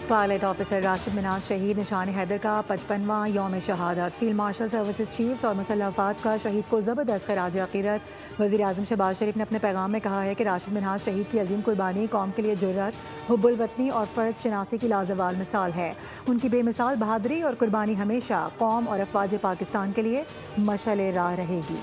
Pilot officer Rashid Minaj शहीद निशान हैदर का 55वां यौम शहादत। फील्ड मार्शल सर्विसेज चीफ्स और मुसल्लह अफवाज का शहीद को ज़बरदस्त खराज अक़ीदत। वज़ीर आज़म शहबाज शरीफ ने अपने पैगाम में कहा है कि राशिद मिनाज शहीद की अजीम कुर्बानी कौम के लिए जुर्रत, हुब्बुल वतनी और फ़र्ज़ शनासी की लाजवाल मिसाल है। उनकी बेमिसाल बहादुरी और कुर्बानी हमेशा कौम और अफवाज पाकिस्तान के लिए मशअल राह रहेगी।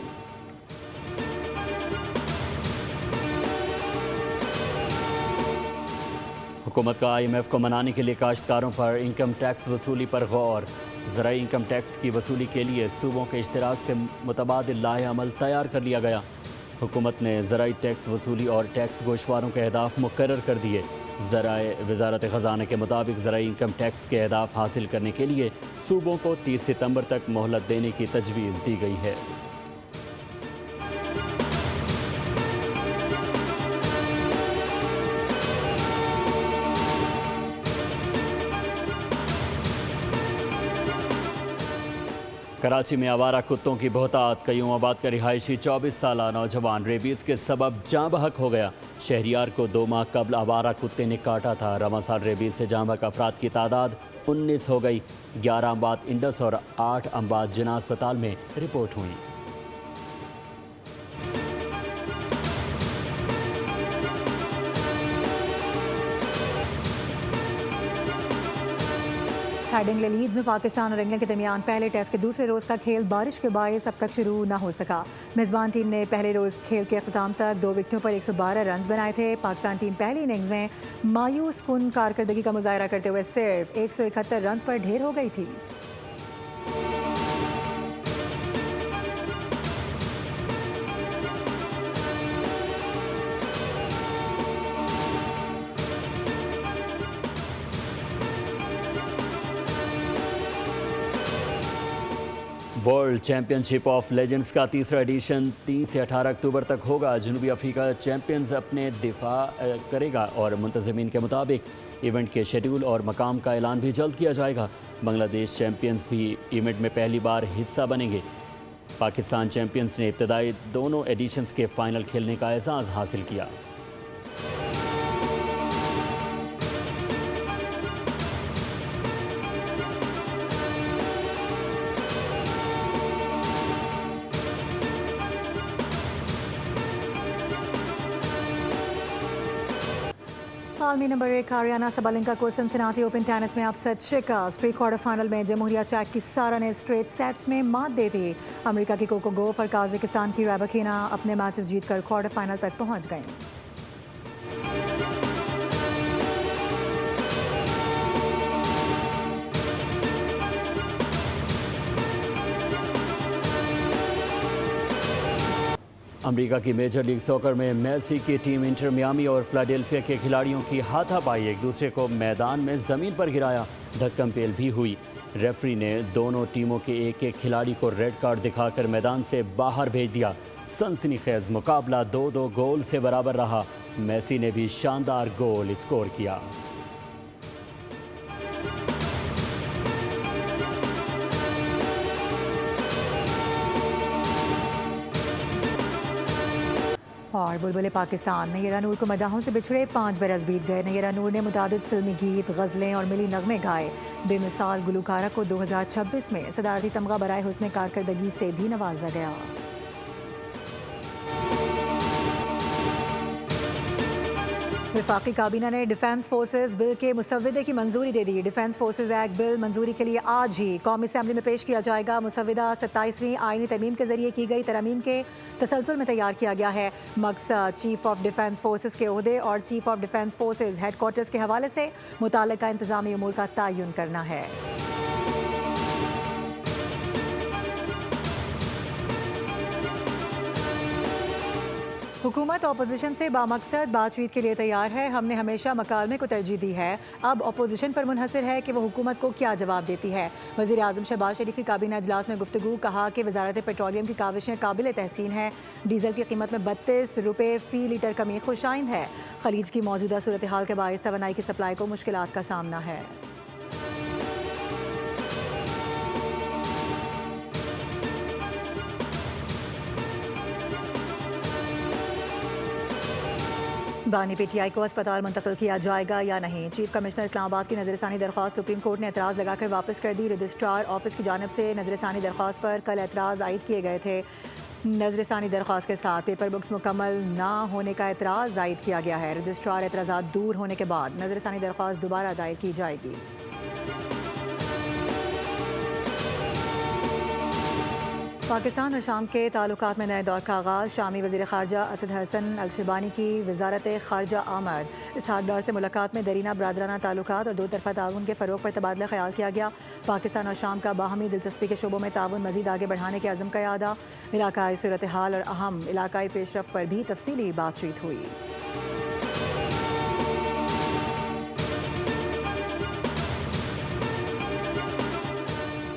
हुकूमत का IMF को मनाने के लिए काश्तकारों पर इनकम टैक्स वसूली पर गौर। ज़राई इनकम टैक्स की वसूली के लिए सूबों के इश्तराक से मुतबादिल लाहे अमल तैयार कर लिया गया। हुकूमत ने ज़राई टैक्स वसूली और टैक्स गोशवारों के अहदाफ मुकर्रर कर दिए। ज़राए वजारत ख़जाना के मुताबिक ज़राई इनकम टैक्स के अहदाफ हासिल करने के लिए सूबों को 30 सितम्बर तक मोहलत देने की तजवीज़ दी गई है। कराची में आवारा कुत्तों की बहुतात। कयूम आबाद का रिहायशी 24 साला नौजवान रेबीज़ के सबब जाँ बहक हो गया। शहरियार को 2 माह कबल आवारा कुत्ते ने काटा था। रवां साल रेबीज़ से जाँ बहक अफराद की तादाद 19 हो गई। 11 अम्बात इंडस और 8 अम्बात जिना अस्पताल में रिपोर्ट हुई। हेडिंग्ले लीड्स में पाकिस्तान और इंग्लैंड के दरमियान पहले टेस्ट के दूसरे रोज़ का खेल बारिश के बायस अब तक शुरू न हो सका। मेज़बान टीम ने पहले रोज़ खेल के अख्ताम तक 2 विकेटों पर 112 रन बनाए थे। पाकिस्तान टीम पहली इनिंग्स में मायूस कुन कारकर्दगी का मुजाहरा करते हुए सिर्फ 171 रन पर ढेर हो गई थी। वर्ल्ड चैंपियनशिप ऑफ लेजेंड्स का तीसरा एडिशन 3 से 18 अक्टूबर तक होगा। जनूबी अफ्रीका चैंपियंस अपने दिफा करेगा और मुंतज़मीन के मुताबिक इवेंट के शेड्यूल और मकाम का ऐलान भी जल्द किया जाएगा। बांग्लादेश चैंपियंस भी इवेंट में पहली बार हिस्सा बनेंगे। पाकिस्तान चैंपियंस ने इब्तदाई दोनों एडिशंस के फाइनल खेलने का एजाज़ हासिल किया। आलमी नंबर 1 आरियाना सबालेंका को सिनसिनाटी ओपन टेनिस में अपसेट शिकस्त। प्री क्वार्टर फाइनल में जमहूरिया चेक की सारा ने स्ट्रेट सेट्स में मात दे दी। अमेरिका की कोको गोफ और काजाकिस्तान की रैबकीना अपने मैचेस जीतकर क्वार्टर फाइनल तक पहुंच गईं। अमेरिका की मेजर लीग सॉकर में मेसी की टीम इंटर मियामी और फिलाडेल्फिया के खिलाड़ियों की हाथापाई। एक दूसरे को मैदान में ज़मीन पर गिराया। धक्कम पेल भी हुई। रेफरी ने दोनों टीमों के एक खिलाड़ी को रेड कार्ड दिखाकर मैदान से बाहर भेज दिया। सनसनीखेज मुकाबला 2-2 गोल से बराबर रहा। मेसी ने भी शानदार गोल स्कोर किया। और बुलबुले पाकिस्तान नैयरा नूर को मदाहों से बिछड़े 5 बरस बीत गए। नैयरा नूर ने मुतादिद फिल्मी गीत, गज़लें और मिली नगमे गाए। बेमिसाल गुलकारा को 2026 में सदारती तमगा बराए हुस्न कारकर्दगी से भी नवाजा गया। वफाकी काबीना ने डिफेंस फोर्सेज बिल के मुसव्वदे की मंजूरी दे दी। डिफेंस फोर्सेज एक्ट बिल मंजूरी के लिए आज ही कौमी असेंबली में पेश किया जाएगा। मुसव्वदा 27वीं आईनी तरमीम के जरिए की गई तरमीम के तसलसल में तैयार किया गया है। मकसद चीफ ऑफ डिफेंस फोर्सेज के ओहदे और chief of defence forces headquarters के हवाले से मुताल्लिका इंतजामी उमूर का तयन करना है। हुकूमत अपोजिशन से बामकसद बातचीत के लिए तैयार है। हमने हमेशा मकालमे को तरजीह दी है। अब अपोजिशन पर मुनहसर है कि वो हुकूमत को क्या जवाब देती है। वज़ीर आज़म शहबाज शरीफ की काबीना इजलास में गुफ्तगू। कहा कि वजारत पेट्रोलियम की काविशें काबिल तहसीन है। डीजल की कीमत में 32 रुपये फ़ी लीटर कमी खुशाइंद है। खलीज की मौजूदा सूरत हाल के बायस तवानाई की सप्लाई को मुश्किलात का सामना है। बानी पीटीआई को अस्पताल मुंतकिल किया जाएगा या नहीं। चीफ कमिश्नर इस्लामाबाद की नजरसानी दरख्वास्त सुप्रीम कोर्ट ने एतराज़ लगाकर वापस कर दी। रजिस्ट्रार ऑफिस की जानिब से नजरसानी दरख्वास्त पर कल एतराज़ आयद किए गए थे। नजरसानी दरख्वास्त के साथ पेपर बुक्स मुकम्मल ना होने का एतराज़ आयद किया गया है। रजिस्ट्रार एतराज़ात दूर होने के बाद नजरसानी दरख्वास्त दोबारा दायर की जाएगी। पाकिस्तान और शाम के ताल्लुकात में नए दौर का आगाज़। शामी वज़ीर ख़ारजा असद हसन अल-शिबानी की वज़ारत ख़ारजा आमद। इसहाक़ डार से मुलाकात में दरीना बरादराना ताल्लुकात और दो तरफ़ा ताउन के फ़रोग़ पर तबादला ख़याल किया गया। पाकिस्तान और शाम का बाहमी दिलचस्पी के शोबों में ताउन मज़ीद आगे बढ़ाने के अज़म का यादा। इलाकाई सूरत हाल और अहम इलाकाई पेशरफ़्त पर भी तफसीली बातचीत हुई।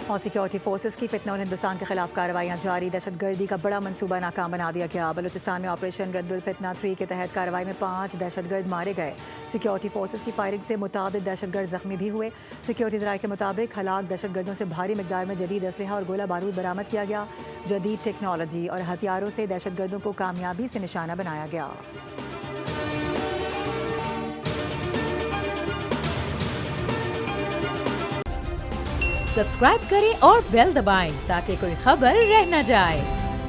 और सिक्योरिटी फोर्सेस की फितना और हिंदुस्तान के खिलाफ कार्रवाइयाँ जारी। दहशतगर्दी का बड़ा मंसूबा नाकाम बना दिया गया। बलूचिस्तान में ऑपरेशन रद्दुल फितना 3 के तहत कार्रवाई में 5 दहशतगर्द मारे गए। सिक्योरिटी फोर्सेस की फायरिंग से मुताबिक दहशतगर्द जख्मी भी हुए। सिक्योरिटी ज़राए के मुताबिक हलाक दहशतगर्दों से भारी मिकदार में जदीद असलहा और गोला बारूद बरामद किया गया। जदीद टेक्नोलॉजी और हथियारों से दहशतगर्दों को कामयाबी से निशाना बनाया गया। सब्सक्राइब करें और बेल दबाएं ताकि कोई खबर रह न जाए।